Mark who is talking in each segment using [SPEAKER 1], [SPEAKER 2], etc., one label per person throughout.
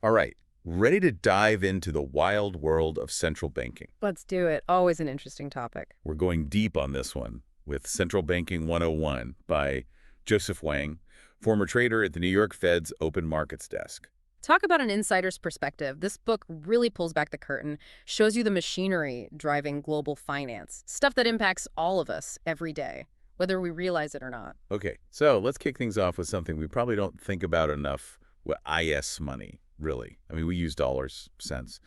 [SPEAKER 1] All right, ready to dive into the wild world of central banking.
[SPEAKER 2] Let's do it. Always an interesting topic.
[SPEAKER 1] We're going deep on this one with Central Banking 101 by Joseph Wang, former trader at the New York Fed's Open Markets Desk.
[SPEAKER 2] Talk about an insider's perspective. This book really pulls back the curtain, shows you the machinery driving global finance, stuff that impacts all of us every day, whether we realize it or not.
[SPEAKER 1] Okay, so let's kick things off with something we probably don't think about enough, with IS money, really. I mean, we use dollars, cents,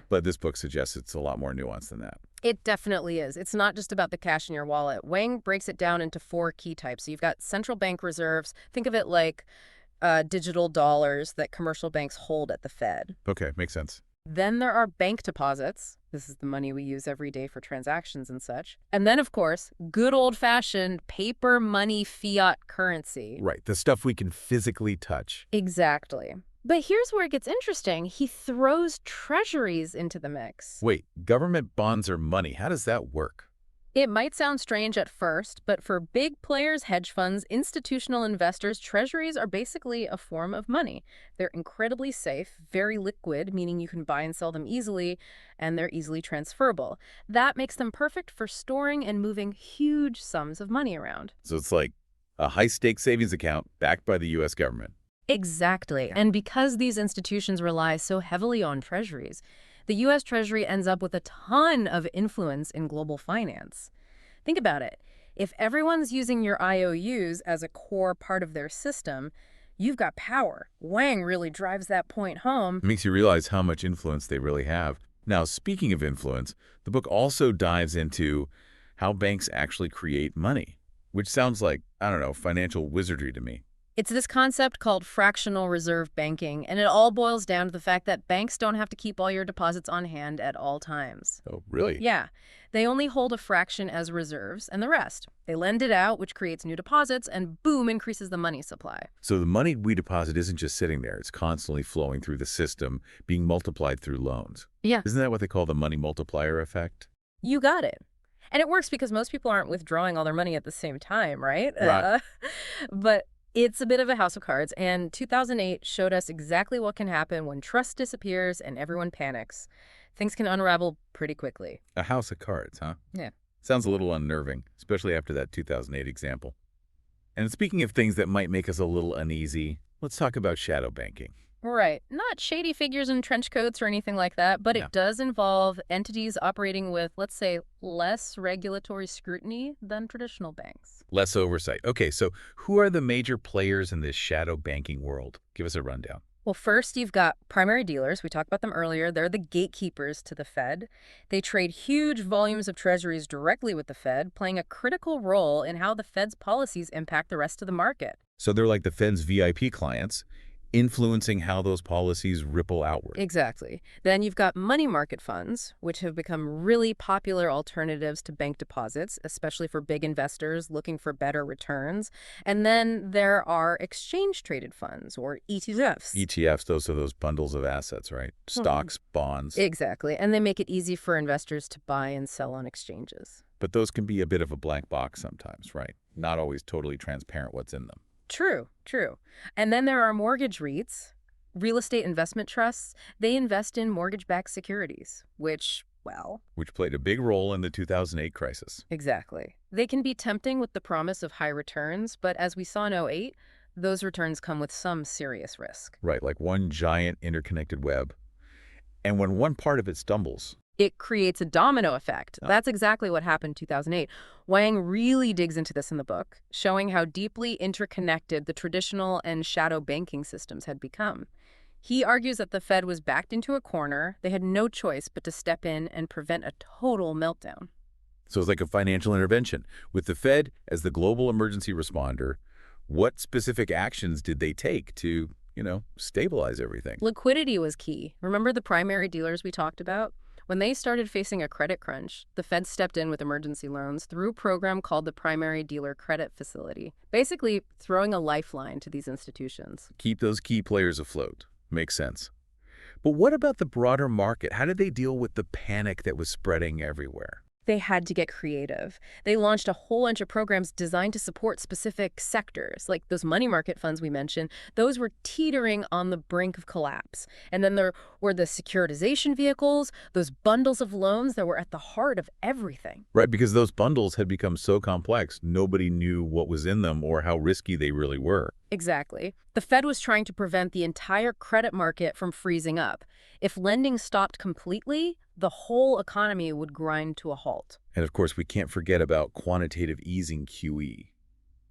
[SPEAKER 1] but this book suggests it's a lot more nuanced than that.
[SPEAKER 2] It definitely is. It's not just about the cash in your wallet. Wang breaks it down into four key types. So you've got central bank reserves. Think of it like digital dollars that commercial banks hold at the Fed.
[SPEAKER 1] Okay, makes sense.
[SPEAKER 2] Then there are bank deposits. This is the money we use every day for transactions and such. And then, of course, good old-fashioned paper money fiat currency.
[SPEAKER 1] Right, the stuff we can physically touch.
[SPEAKER 2] Exactly. But here's where it gets interesting. He throws treasuries into the mix.
[SPEAKER 1] Wait, government bonds are money. How does that work?
[SPEAKER 2] It might sound strange at first, but for big players, hedge funds, institutional investors, treasuries are basically a form of money. They're incredibly safe, very liquid, meaning you can buy and sell them easily, and they're easily transferable. That makes them perfect for storing and moving huge sums of money around.
[SPEAKER 1] So it's like a high-stakes savings account backed by the U.S. government.
[SPEAKER 2] Exactly. And because these institutions rely so heavily on treasuries, the U.S. Treasury ends up with a ton of influence in global finance. Think about it. If everyone's using your IOUs as a core part of their system, you've got power. Wang really drives that point home.
[SPEAKER 1] It makes you realize how much influence they really have. Now, speaking of influence, the book also dives into how banks actually create money, which sounds like, I don't know, financial wizardry to me.
[SPEAKER 2] It's this concept called fractional reserve banking, and it all boils down to the fact that banks don't have to keep all your deposits on hand at all times.
[SPEAKER 1] Oh, really?
[SPEAKER 2] Yeah, they only hold a fraction as reserves and the rest. They lend it out, which creates new deposits, and boom, increases the money supply.
[SPEAKER 1] So the money we deposit isn't just sitting there. It's constantly flowing through the system, being multiplied through loans.
[SPEAKER 2] Yeah.
[SPEAKER 1] Isn't that what they call the money multiplier effect?
[SPEAKER 2] You got it. And it works because most people aren't withdrawing all their money at the same time, right?
[SPEAKER 1] Right.
[SPEAKER 2] But it's a bit of a house of cards, and 2008 showed us exactly what can happen when trust disappears and everyone panics. Things can unravel pretty quickly.
[SPEAKER 1] A house of cards, huh?
[SPEAKER 2] Yeah.
[SPEAKER 1] Sounds a little unnerving, especially after that 2008 example. And speaking of things that might make us a little uneasy, let's talk about shadow banking.
[SPEAKER 2] Right. Not shady figures in trench coats or anything like that, but
[SPEAKER 1] Yeah.
[SPEAKER 2] it does involve entities operating with, let's say, less regulatory scrutiny than traditional banks.
[SPEAKER 1] Less oversight. Okay, so who are the major players in this shadow banking world? Give us a rundown.
[SPEAKER 2] Well, first, you've got primary dealers. We talked about them earlier. They're the gatekeepers to the Fed. They trade huge volumes of treasuries directly with the Fed, playing a critical role in how the Fed's policies impact the rest of the market.
[SPEAKER 1] So they're like the Fed's VIP clients, influencing how those policies ripple outward.
[SPEAKER 2] Exactly. Then you've got money market funds, which have become really popular alternatives to bank deposits, especially for big investors looking for better returns. And then there are exchange-traded funds, or ETFs.
[SPEAKER 1] ETFs, those are those bundles of assets, right? Stocks, bonds.
[SPEAKER 2] Exactly. And they make it easy for investors to buy and sell on exchanges.
[SPEAKER 1] But those can be a bit of a black box sometimes, right? Not always totally transparent what's in them.
[SPEAKER 2] True, true. And then there are mortgage REITs, real estate investment trusts. They invest in mortgage-backed securities, which, well,
[SPEAKER 1] Which played a big role in the 2008 crisis.
[SPEAKER 2] exactly. They can be tempting with the promise of high returns, but as we saw in '08, those returns come with some serious risk.
[SPEAKER 1] Right, like one giant interconnected web. And when one part of it stumbles,
[SPEAKER 2] It creates a domino effect.
[SPEAKER 1] Oh.
[SPEAKER 2] That's exactly what happened in 2008. Wang really digs into this in the book, showing how deeply interconnected the traditional and shadow banking systems had become. He argues that the Fed was backed into a corner. They had no choice but to step in and prevent a total meltdown.
[SPEAKER 1] so it's like a financial intervention. With the Fed as the global emergency responder, what specific actions did they take to, stabilize everything?
[SPEAKER 2] Liquidity was key. Remember the primary dealers we talked about? When they started facing a credit crunch, the Fed stepped in with emergency loans through a program called the Primary Dealer Credit Facility, basically throwing a lifeline to these institutions.
[SPEAKER 1] Keep those key players afloat. Makes sense. But what about the broader market? How did they deal with the panic that was spreading everywhere?
[SPEAKER 2] They had to get creative. They launched a whole bunch of programs designed to support specific sectors, like those money market funds we mentioned. Those were teetering on the brink of collapse. And then there were the securitization vehicles, those bundles of loans that were at the heart of everything.
[SPEAKER 1] Right, because those bundles had become so complex, nobody knew what was in them or how risky they really were.
[SPEAKER 2] Exactly. The Fed was trying to prevent the entire credit market from freezing up. If lending stopped completely, the whole economy would grind to a halt.
[SPEAKER 1] And of course, we can't forget about quantitative easing QE.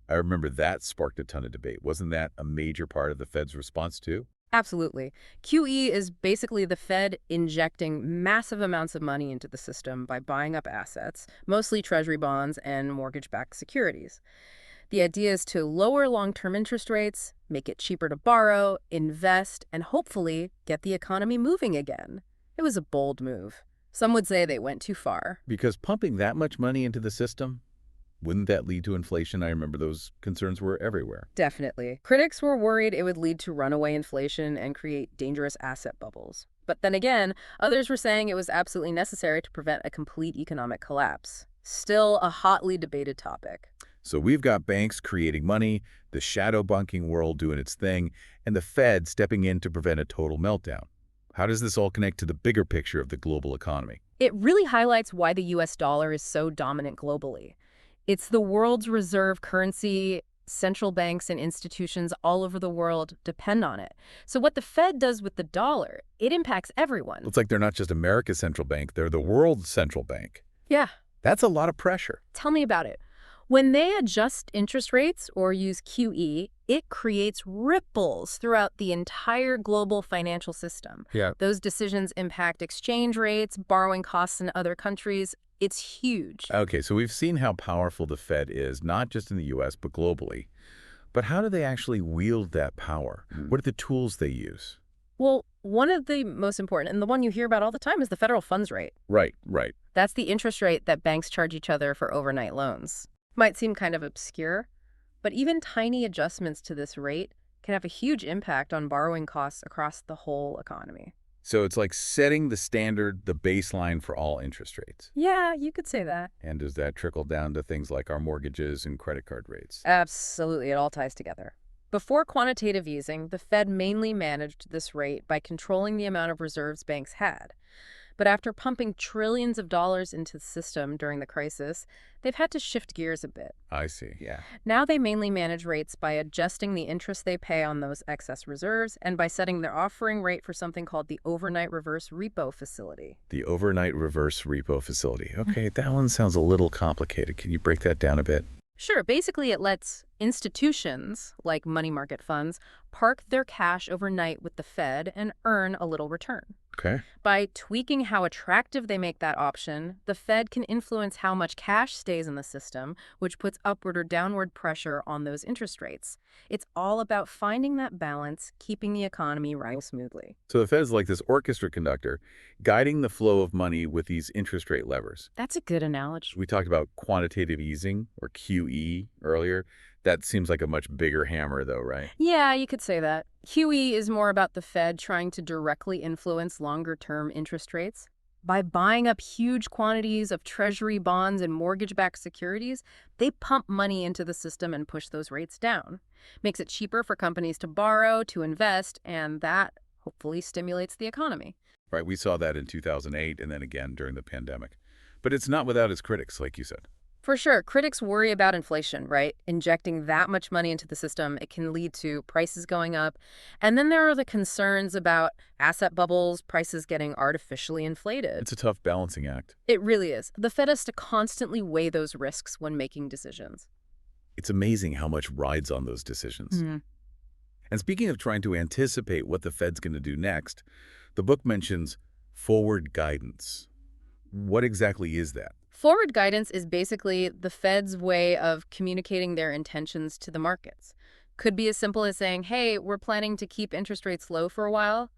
[SPEAKER 1] I remember that sparked a ton of debate. Wasn't that a major part of the Fed's response too?
[SPEAKER 2] Absolutely. QE is basically the Fed injecting massive amounts of money into the system by buying up assets, mostly treasury bonds and mortgage-backed securities. The idea is to lower long-term interest rates, make it cheaper to borrow, invest, and hopefully get the economy moving again. It was a bold move. Some would say they went too far.
[SPEAKER 1] Because pumping that much money into the system, wouldn't that lead to inflation? I remember those concerns were everywhere.
[SPEAKER 2] Definitely. Critics were worried it would lead to runaway inflation and create dangerous asset bubbles. But then again, others were saying it was absolutely necessary to prevent a complete economic collapse. Still a hotly debated topic.
[SPEAKER 1] So we've got banks creating money, the shadow banking world doing its thing, and the Fed stepping in to prevent a total meltdown. How does this all connect to the bigger picture of the global economy?
[SPEAKER 2] It really highlights why the US dollar is so dominant globally. It's the world's reserve currency. Central banks and institutions all over the world depend on it. So what the Fed does with the dollar, it impacts everyone.
[SPEAKER 1] It's like they're not just America's central bank, they're the world's central bank.
[SPEAKER 2] Yeah.
[SPEAKER 1] That's a lot of pressure.
[SPEAKER 2] Tell me about it. When they adjust interest rates or use QE, it creates ripples throughout the entire global financial system.
[SPEAKER 1] Yeah.
[SPEAKER 2] Those decisions impact exchange rates, borrowing costs in other countries. It's huge.
[SPEAKER 1] Okay, so we've seen how powerful the Fed is, not just in the U.S., but globally. But how do they actually wield that power? What are the tools they use?
[SPEAKER 2] Well, one of the most important, and the one you hear about all the time, is the federal funds rate.
[SPEAKER 1] Right.
[SPEAKER 2] That's the interest rate that banks charge each other for overnight loans. Might seem kind of obscure, but even tiny adjustments to this rate can have a huge impact on borrowing costs across the whole economy.
[SPEAKER 1] So it's like setting the standard, the baseline for all interest rates.
[SPEAKER 2] Yeah, you could say that.
[SPEAKER 1] And does that trickle down to things like our mortgages and credit card rates?
[SPEAKER 2] Absolutely, it all ties together. Before quantitative easing, the Fed mainly managed this rate by controlling the amount of reserves banks had. But after pumping trillions of dollars into the system during the crisis, they've had to shift gears a bit.
[SPEAKER 1] I see, yeah.
[SPEAKER 2] Now they mainly manage rates by adjusting the interest they pay on those excess reserves and by setting their offering rate for something called the overnight reverse repo facility.
[SPEAKER 1] The overnight reverse repo facility. Okay, that one sounds a little complicated. Can you break that down a bit?
[SPEAKER 2] Sure, basically it lets institutions, like money market funds, park their cash overnight with the Fed and earn a little return.
[SPEAKER 1] Okay.
[SPEAKER 2] By tweaking how attractive they make that option, the Fed can influence how much cash stays in the system, which puts upward or downward pressure on those interest rates. It's all about finding that balance, keeping the economy running smoothly.
[SPEAKER 1] So the Fed's like this orchestra conductor, guiding the flow of money with these interest rate levers.
[SPEAKER 2] That's a good analogy.
[SPEAKER 1] We talked about quantitative easing, or QE, earlier. That seems like a much bigger hammer, though, right?
[SPEAKER 2] Yeah, you could say that. QE is more about the Fed trying to directly influence longer-term interest rates. By buying up huge quantities of treasury bonds and mortgage-backed securities, they pump money into the system and push those rates down. Makes it cheaper for companies to borrow, to invest, and that hopefully stimulates the economy.
[SPEAKER 1] Right, we saw that in 2008 and then again during the pandemic. But it's not without its critics, like you said.
[SPEAKER 2] For sure, critics worry about inflation, right? Injecting that much money into the system, it can lead to prices going up. And then there are the concerns about asset bubbles, prices getting artificially inflated.
[SPEAKER 1] It's a tough balancing act.
[SPEAKER 2] It really is. The Fed has to constantly weigh those risks when making decisions.
[SPEAKER 1] It's amazing how much rides on those decisions. And speaking of trying to anticipate what the Fed's going to do next, the book mentions forward guidance. What exactly is that?
[SPEAKER 2] Forward guidance is basically the Fed's way of communicating their intentions to the markets. Could be as simple as saying, hey, we're planning to keep interest rates low for a while,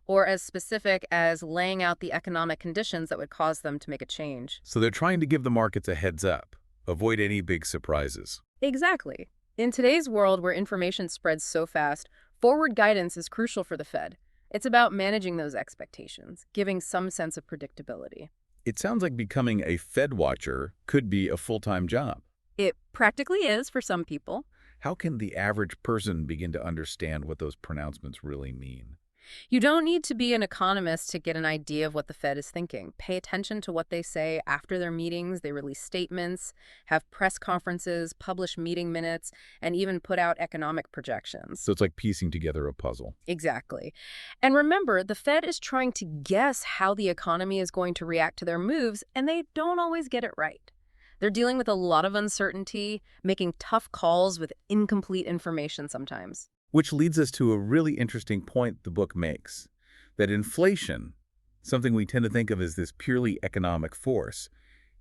[SPEAKER 2] or as specific as laying out the economic conditions that would cause them to make a change.
[SPEAKER 1] So they're trying to give the markets a heads up, avoid any big surprises.
[SPEAKER 2] Exactly. In today's world where information spreads so fast, forward guidance is crucial for the Fed. It's about managing those expectations, giving some sense of predictability.
[SPEAKER 1] It sounds like becoming a Fed watcher could be a full-time job.
[SPEAKER 2] It practically is for some people.
[SPEAKER 1] How can the average person begin to understand what those pronouncements really mean?
[SPEAKER 2] You don't need to be an economist to get an idea of what the Fed is thinking. Pay attention to what they say after their meetings. They release statements, have press conferences, publish meeting minutes, and even put out economic projections.
[SPEAKER 1] So it's like piecing together a puzzle.
[SPEAKER 2] Exactly. And remember, the Fed is trying to guess how the economy is going to react to their moves, and they don't always get it right. They're dealing with a lot of uncertainty, making tough calls with incomplete information sometimes.
[SPEAKER 1] Which leads us to a really interesting point the book makes, that inflation, something we tend to think of as this purely economic force,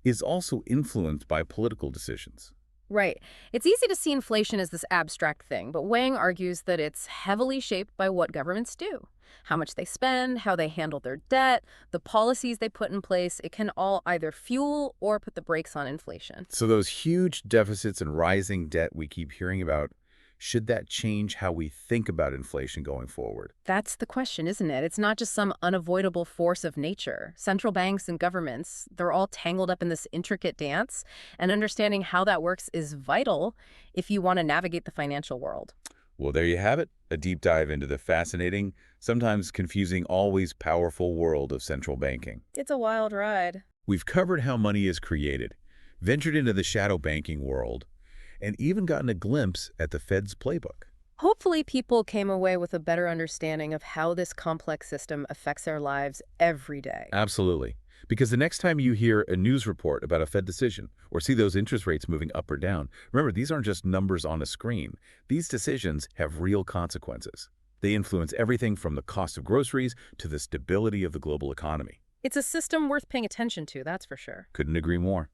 [SPEAKER 1] is also influenced by political decisions.
[SPEAKER 2] Right. It's easy to see inflation as this abstract thing, but Wang argues that it's heavily shaped by what governments do. How much they spend, how they handle their debt, the policies they put in place, it can all either fuel or put the brakes on inflation.
[SPEAKER 1] So those huge deficits and rising debt we keep hearing about, should that change how we think about inflation going forward?
[SPEAKER 2] That's the question, isn't it? It's not just some unavoidable force of nature. Central banks and governments, they're all tangled up in this intricate dance, and understanding how that works is vital if you want to navigate the financial world.
[SPEAKER 1] Well, there you have it, a deep dive into the fascinating, sometimes confusing, always powerful world of central banking.
[SPEAKER 2] It's a wild ride.
[SPEAKER 1] We've covered how money is created, ventured into the shadow banking world, and even gotten a glimpse at the Fed's playbook.
[SPEAKER 2] Hopefully people came away with a better understanding of how this complex system affects their lives every day.
[SPEAKER 1] Absolutely. Because the next time you hear a news report about a Fed decision or see those interest rates moving up or down, remember, these aren't just numbers on a screen. These decisions have real consequences. They influence everything from the cost of groceries to the stability of the global economy.
[SPEAKER 2] It's a system worth paying attention to, that's for sure.
[SPEAKER 1] Couldn't agree more.